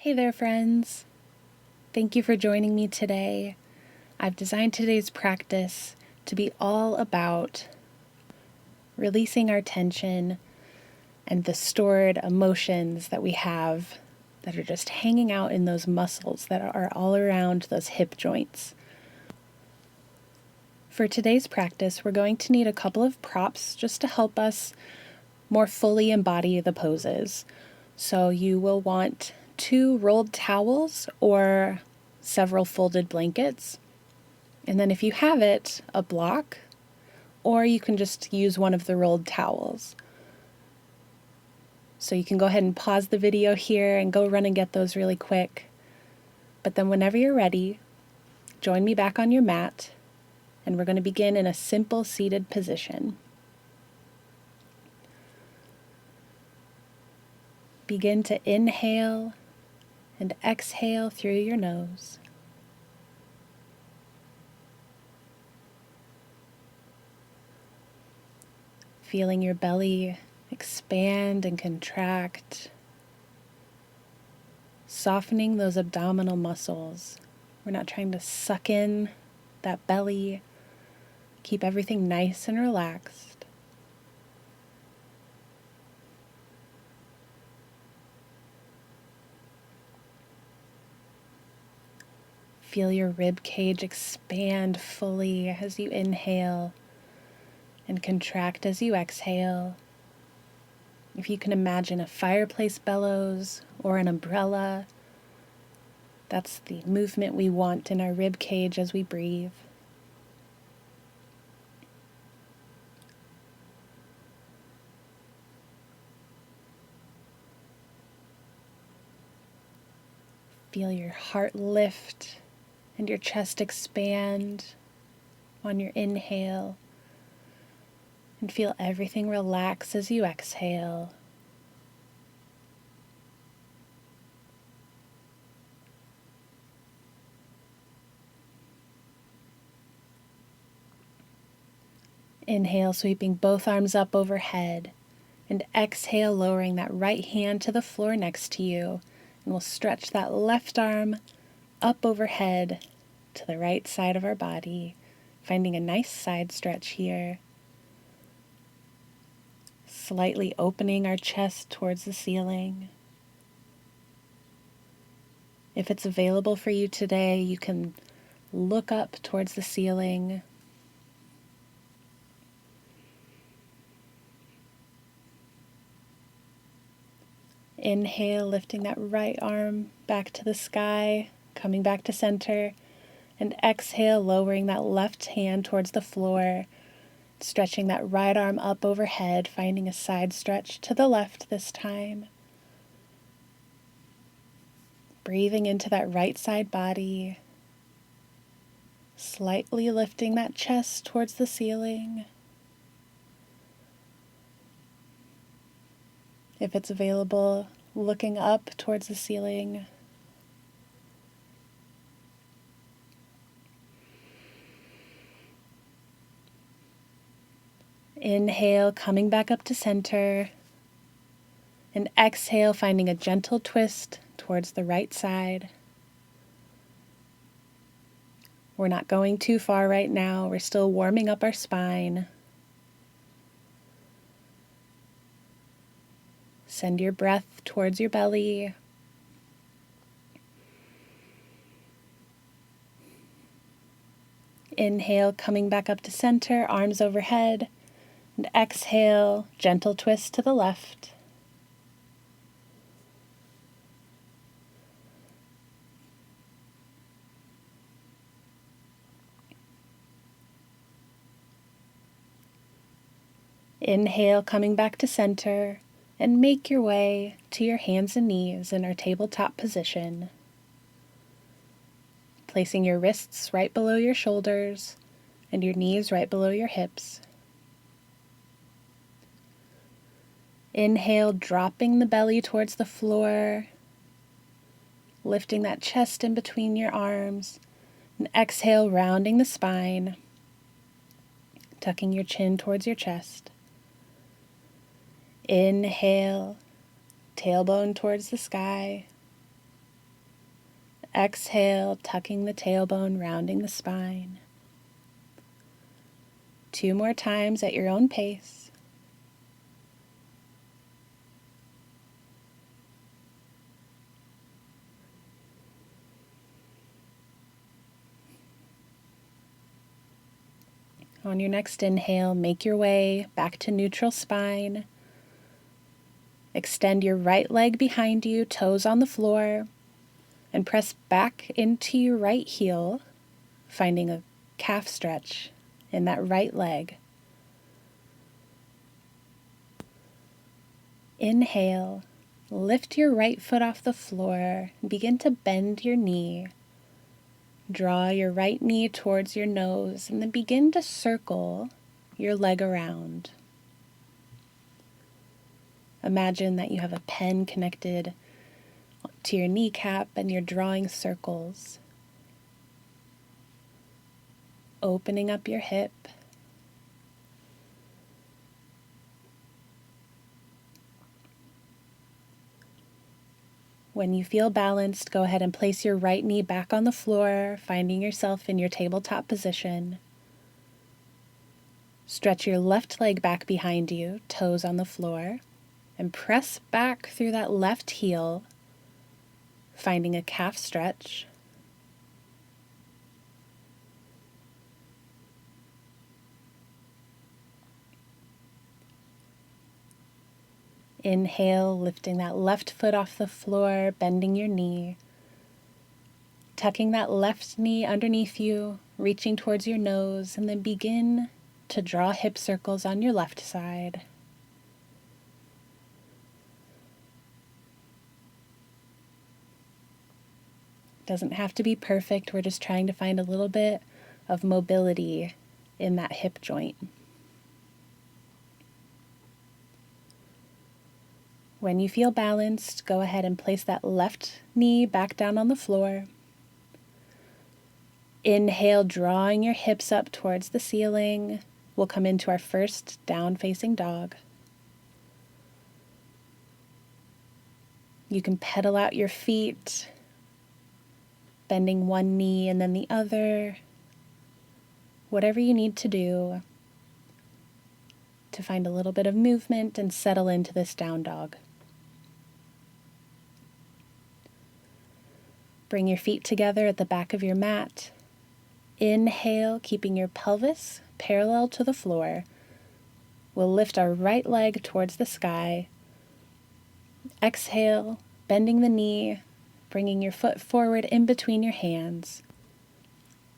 Hey there, friends. Thank you for joining me today. I've designed today's practice to be all about releasing our tension and the stored emotions that we have that are just hanging out in those muscles that are all around those hip joints. For today's practice, we're going to need a couple of props just to help us more fully embody the poses. So you will want 2 rolled towels or several folded blankets. And then if you have it, a block, or you can just use one of the rolled towels. So you can go ahead and pause the video here and go run and get those really quick. But then whenever you're ready, join me back on your mat, and we're going to begin in a simple seated position. Begin to inhale and exhale through your nose. Feeling your belly expand and contract, softening those abdominal muscles. We're not trying to suck in that belly. Keep everything nice and relaxed. Feel your rib cage expand fully as you inhale and contract as you exhale. If you can imagine a fireplace bellows or an umbrella, that's the movement we want in our rib cage as we breathe. Feel your heart lift and your chest expand on your inhale, and feel everything relax as you exhale. Inhale, sweeping both arms up overhead, and exhale, lowering that right hand to the floor next to you, and we'll stretch that left arm up overhead to the right side of our body, finding a nice side stretch here. Slightly opening our chest towards the ceiling. If it's available for you today, you can look up towards the ceiling. Inhale, lifting that right arm back to the sky, coming back to center. And exhale, lowering that left hand towards the floor, stretching that right arm up overhead, finding a side stretch to the left this time. Breathing into that right side body, slightly lifting that chest towards the ceiling. If it's available, looking up towards the ceiling. Inhale, coming back up to center. And exhale, finding a gentle twist towards the right side. We're not going too far right now. We're still warming up our spine. Send your breath towards your belly. Inhale, coming back up to center, arms overhead. And exhale, gentle twist to the left. Inhale, coming back to center, and make your way to your hands and knees in our tabletop position. Placing your wrists right below your shoulders and your knees right below your hips. Inhale, dropping the belly towards the floor, lifting that chest in between your arms, and exhale, rounding the spine, tucking your chin towards your chest. Inhale, tailbone towards the sky. Exhale, tucking the tailbone, rounding the spine. 2 more times at your own pace. On your next inhale, make your way back to neutral spine. Extend your right leg behind you, toes on the floor, and press back into your right heel, finding a calf stretch in that right leg. Inhale, lift your right foot off the floor, and begin to bend your knee. Draw your right knee towards your nose, and then begin to circle your leg around. Imagine that you have a pen connected to your kneecap and you're drawing circles. Opening up your hip. When you feel balanced, go ahead and place your right knee back on the floor, finding yourself in your tabletop position. Stretch your left leg back behind you, toes on the floor, and press back through that left heel, finding a calf stretch. Inhale, lifting that left foot off the floor, bending your knee. Tucking that left knee underneath you, reaching towards your nose, and then begin to draw hip circles on your left side. Doesn't have to be perfect, we're just trying to find a little bit of mobility in that hip joint. When you feel balanced, go ahead and place that left knee back down on the floor. Inhale, drawing your hips up towards the ceiling. We'll come into our first down-facing dog. You can pedal out your feet, bending one knee and then the other. Whatever you need to do to find a little bit of movement and settle into this down dog. Bring your feet together at the back of your mat. Inhale, keeping your pelvis parallel to the floor. We'll lift our right leg towards the sky. Exhale, bending the knee, bringing your foot forward in between your hands.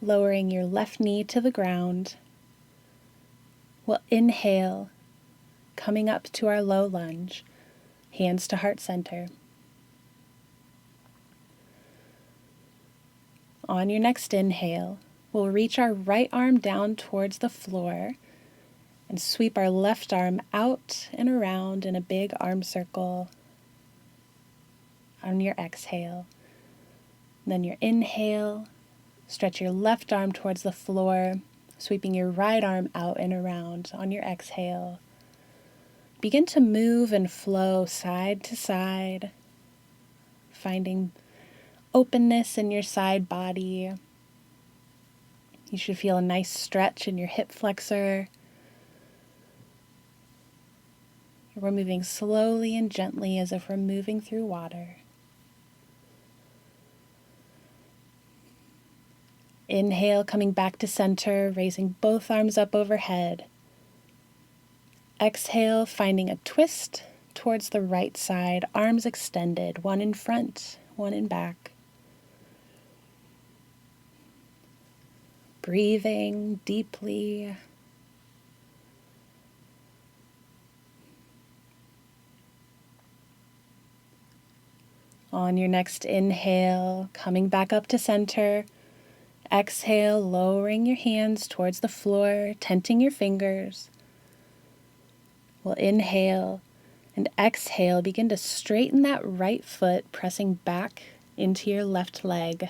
Lowering your left knee to the ground. We'll inhale, coming up to our low lunge, hands to heart center. On your next inhale, we'll reach our right arm down towards the floor and sweep our left arm out and around in a big arm circle. On your exhale, then your inhale, stretch your left arm towards the floor, sweeping your right arm out and around. On your exhale, begin to move and flow side to side, finding openness in your side body. You should feel a nice stretch in your hip flexor. We're moving slowly and gently as if we're moving through water. Inhale, coming back to center, raising both arms up overhead. Exhale, finding a twist towards the right side, arms extended, one in front, one in back. Breathing deeply. On your next inhale, coming back up to center. Exhale, lowering your hands towards the floor, tenting your fingers. We'll inhale and exhale, begin to straighten that right foot, pressing back into your left leg.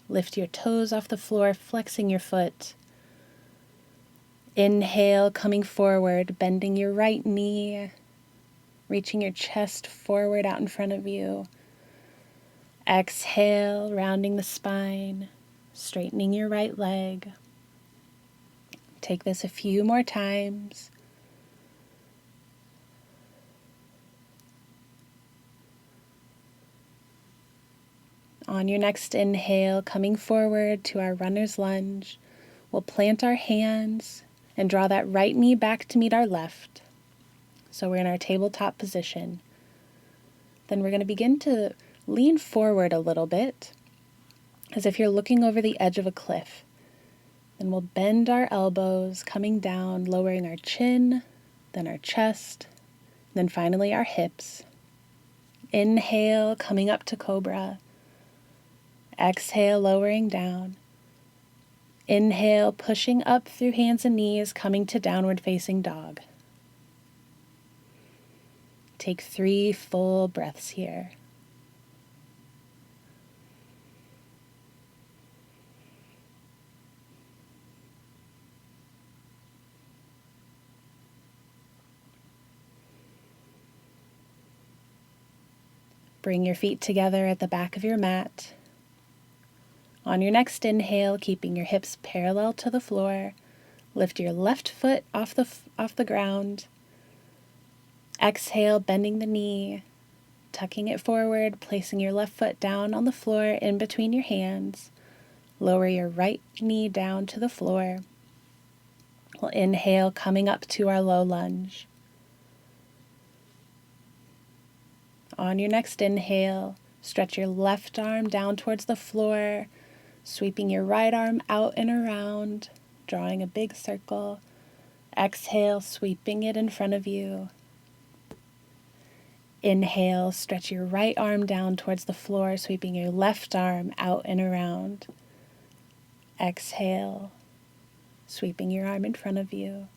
Lift your toes off the floor, flexing your foot. Inhale, coming forward, bending your right knee, reaching your chest forward out in front of you. Exhale, rounding the spine, straightening your right leg. Take this a few more times. On your next inhale, coming forward to our runner's lunge, we'll plant our hands and draw that right knee back to meet our left. So we're in our tabletop position. Then we're going to begin to lean forward a little bit, as if you're looking over the edge of a cliff. Then we'll bend our elbows, coming down, lowering our chin, then our chest, then finally our hips. Inhale, coming up to cobra. Exhale, lowering down. Inhale, pushing up through hands and knees, coming to downward facing dog. Take 3 full breaths here. Bring your feet together at the back of your mat. On your next inhale, keeping your hips parallel to the floor, lift your left foot off the ground. Exhale, bending the knee, tucking it forward, placing your left foot down on the floor in between your hands. Lower your right knee down to the floor. We'll inhale, coming up to our low lunge. On your next inhale, stretch your left arm down towards the floor, sweeping your right arm out and around, drawing a big circle. Exhale, sweeping it in front of you. Inhale, stretch your right arm down towards the floor, sweeping your left arm out and around. Exhale, sweeping your arm in front of you.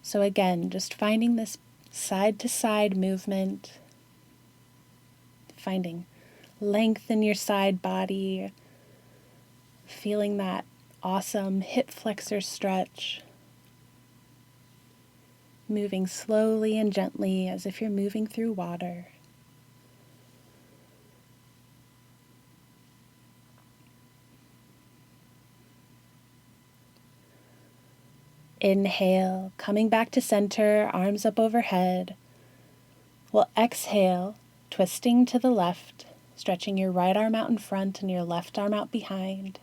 So again, just finding this side-to-side movement, finding length in your side body, feeling that awesome hip flexor stretch, moving slowly and gently as if you're moving through water. Inhale, coming back to center, arms up overhead. We'll exhale, twisting to the left, stretching your right arm out in front and your left arm out behind.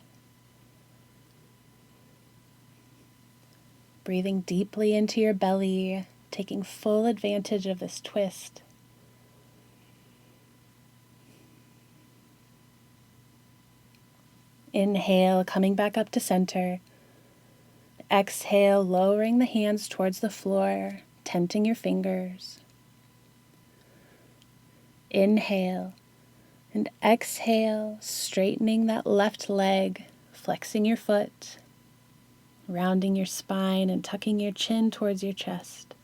Breathing deeply into your belly, taking full advantage of this twist. Inhale, coming back up to center. Exhale, lowering the hands towards the floor, tenting your fingers. Inhale and exhale, straightening that left leg, flexing your foot, rounding your spine and tucking your chin towards your chest.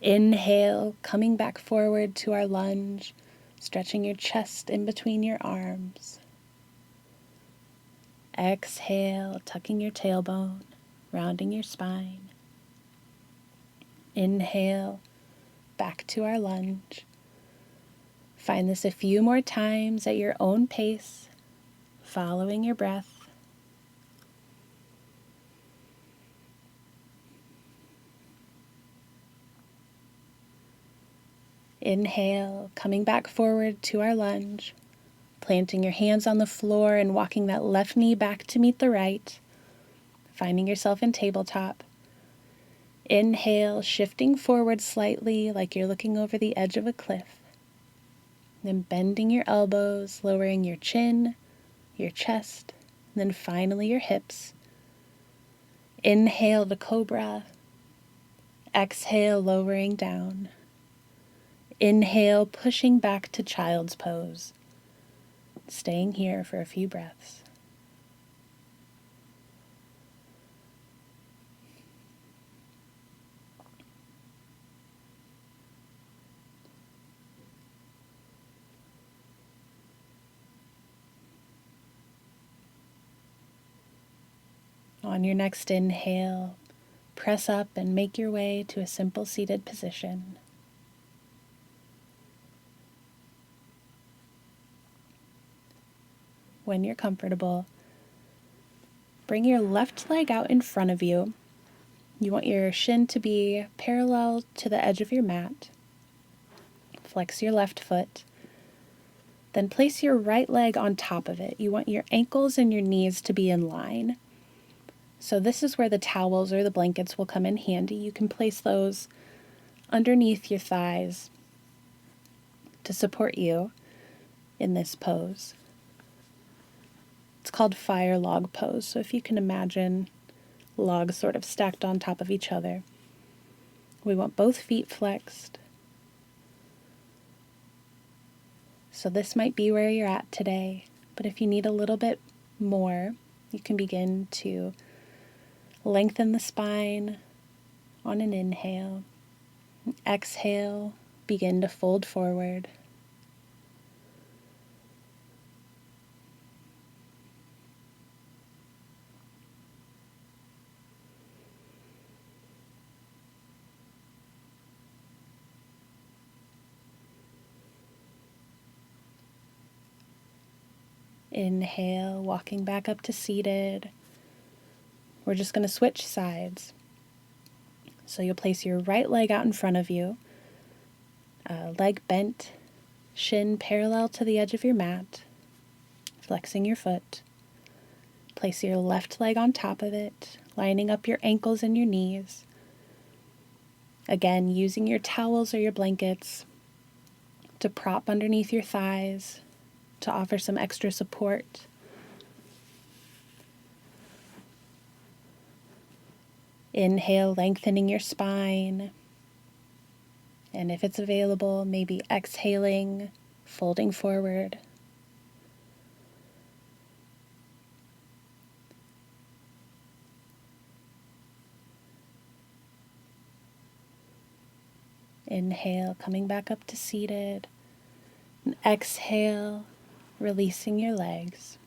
Inhale, coming back forward to our lunge, stretching your chest in between your arms. Exhale, tucking your tailbone, rounding your spine. Inhale, back to our lunge. Find this a few more times at your own pace, following your breath. Inhale, coming back forward to our lunge, planting your hands on the floor and walking that left knee back to meet the right, finding yourself in tabletop. Inhale, shifting forward slightly like you're looking over the edge of a cliff. Then bending your elbows, lowering your chin, your chest, and then finally your hips. Inhale to cobra. Exhale, lowering down. Inhale, pushing back to child's pose. Staying here for a few breaths. On your next inhale, press up and make your way to a simple seated position. when you're comfortable, bring your left leg out in front of you. You want your shin to be parallel to the edge of your mat. Flex your left foot. Then place your right leg on top of it. You want your ankles and your knees to be in line. So this is where the towels or the blankets will come in handy. You can place those underneath your thighs to support you in this pose. It's called fire log pose. So if you can imagine logs sort of stacked on top of each other. We want both feet flexed. So this might be where you're at today, but if you need a little bit more, you can begin to lengthen the spine on an inhale. Exhale, begin to fold forward. Inhale, walking back up to seated. We're just going to switch sides. So you'll place your right leg out in front of you, leg bent, shin parallel to the edge of your mat, flexing your foot. Place your left leg on top of it, lining up your ankles and your knees. Again, using your towels or your blankets to prop underneath your thighs, to offer some extra support. Inhale, lengthening your spine. And if it's available, maybe exhaling, folding forward. Inhale, coming back up to seated. And exhale, releasing your legs.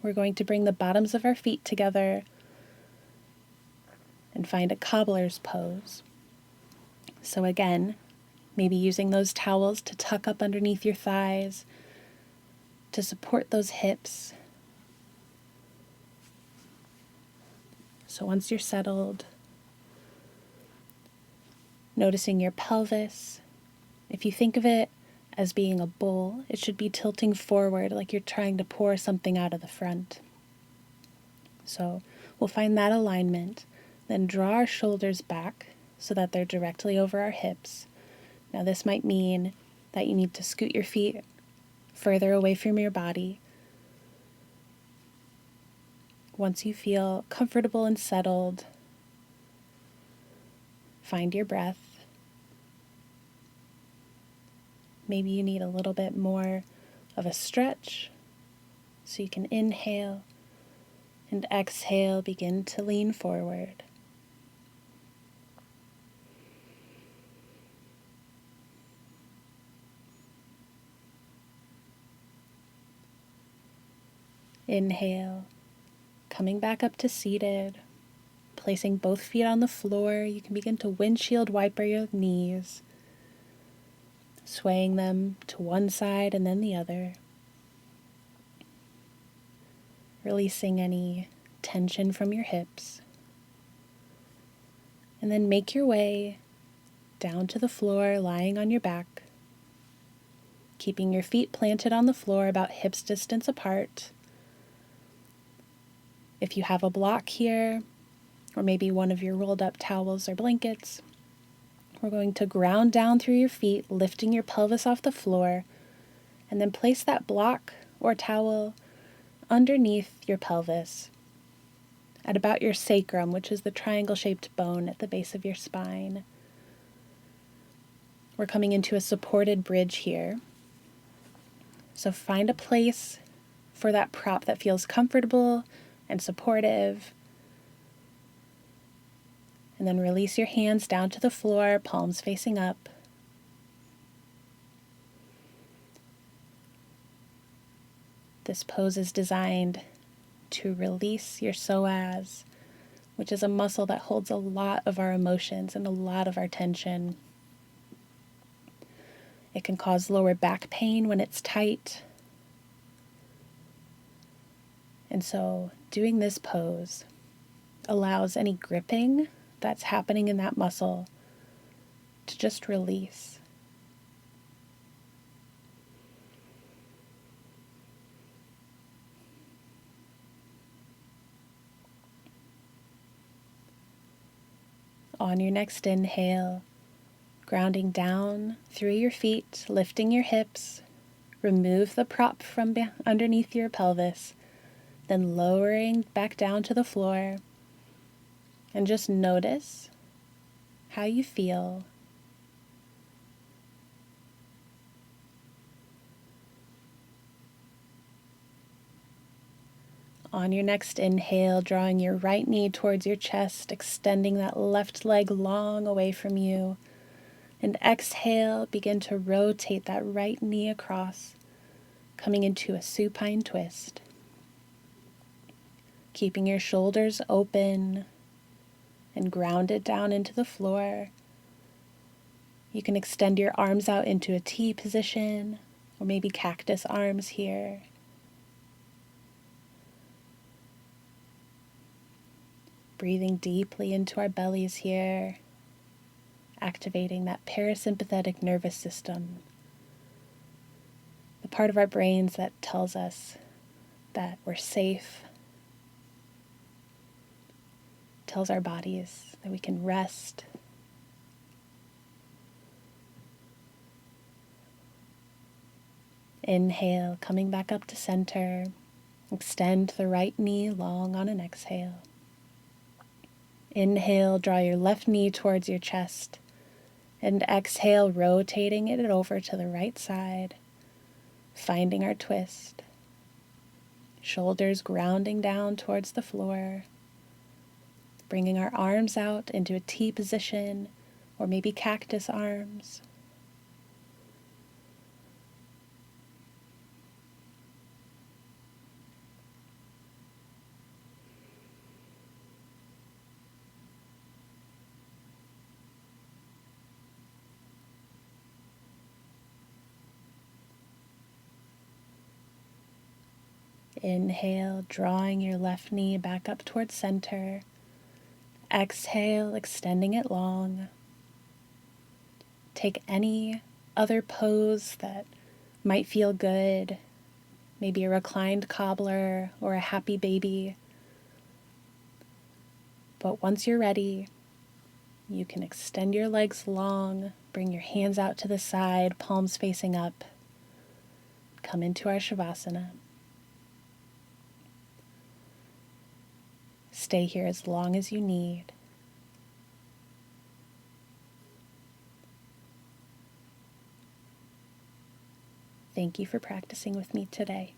We're going to bring the bottoms of our feet together and find a cobbler's pose. So again, maybe using those towels to tuck up underneath your thighs, to support those hips. So once you're settled, noticing your pelvis. If you think of it as being a bowl, it should be tilting forward like you're trying to pour something out of the front. So we'll find that alignment, then draw our shoulders back so that they're directly over our hips. Now this might mean that you need to scoot your feet further away from your body. Once you feel comfortable and settled, find your breath. Maybe you need a little bit more of a stretch, so you can inhale and exhale, begin to lean forward. Inhale, coming back up to seated, placing both feet on the floor. You can begin to windshield wiper your knees, swaying them to one side and then the other, releasing any tension from your hips. And then make your way down to the floor, lying on your back, keeping your feet planted on the floor about hips distance apart. If you have a block here, or maybe one of your rolled up towels or blankets, we're going to ground down through your feet, lifting your pelvis off the floor, and then place that block or towel underneath your pelvis at about your sacrum, which is the triangle-shaped bone at the base of your spine. We're coming into a supported bridge here. So find a place for that prop that feels comfortable and supportive. And then release your hands down to the floor, palms facing up. This pose is designed to release your psoas, which is a muscle that holds a lot of our emotions and a lot of our tension. It can cause lower back pain when it's tight. And so doing this pose allows any gripping that's happening in that muscle to just release. On your next inhale, grounding down through your feet, lifting your hips, remove the prop from underneath your pelvis, then lowering back down to the floor, and just notice how you feel. On your next inhale, drawing your right knee towards your chest, extending that left leg long away from you. And exhale, begin to rotate that right knee across, coming into a supine twist. Keeping your shoulders open and grounded down into the floor. You can extend your arms out into a T position, or maybe cactus arms here. Breathing deeply into our bellies here, activating that parasympathetic nervous system, the part of our brains that tells us that we're safe, tells our bodies that we can rest. Inhale, coming back up to center. Extend the right knee long on an exhale. Inhale, draw your left knee towards your chest. And exhale, rotating it over to the right side, finding our twist. Shoulders grounding down towards the floor. Bringing our arms out into a T position, or maybe cactus arms. Inhale, drawing your left knee back up towards center. Exhale, extending it long. Take any other pose that might feel good, maybe a reclined cobbler or a happy baby. But once you're ready, you can extend your legs long, bring your hands out to the side, palms facing up. Come into our Shavasana. Stay here as long as you need. Thank you for practicing with me today.